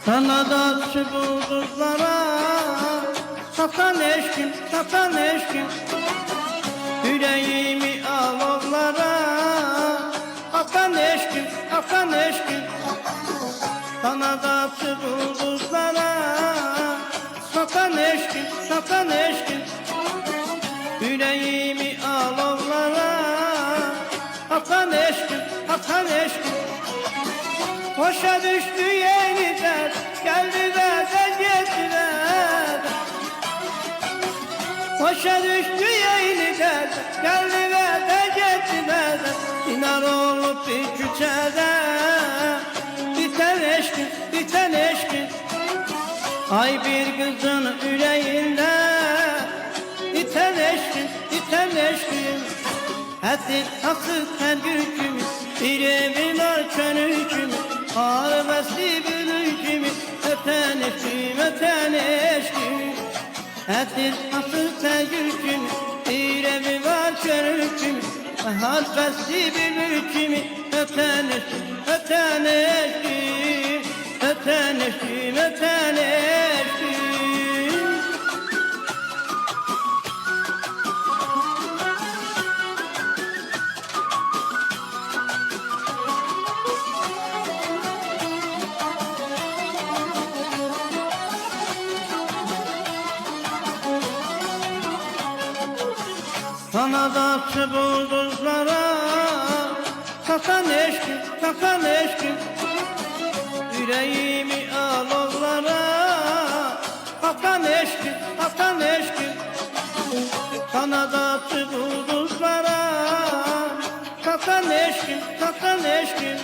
Kanadaçı bulduklara satan eşkim, satan eşkim. Yüreğimi alovlara akan eşkim, akan eşkim. Kanadaçı bulduklara satan eşkim, satan eşkim. Yüreğimi alovlara akan eşkim, akan eşkim. Boşa düştü yeniden, geldi de getirdi. Boşa düştü yeniden, geldi de getirdi. İnar olup bir küçede, biten eşkin, biten eşkin. Ay bir kızın yüreğinde, biten eşkin, biten eşkin. Hadi nasıl her gücümü, bir evin arkanı ağır besli bülücümü, öten eşkim, öten eşkim. Hadi nasıl her gücümü, bir evin arkanı ağır besli bülücümü, öten eşkim, öten eşkim. Öten eşkim, öten eşkim. Kanadaçı bulduklara satan eşkim, satan eşkim. Yüreğimi alovlara akan eşkim, akan eşkim. Kanadaçı bulduklara satan eşkim, satan eşkim.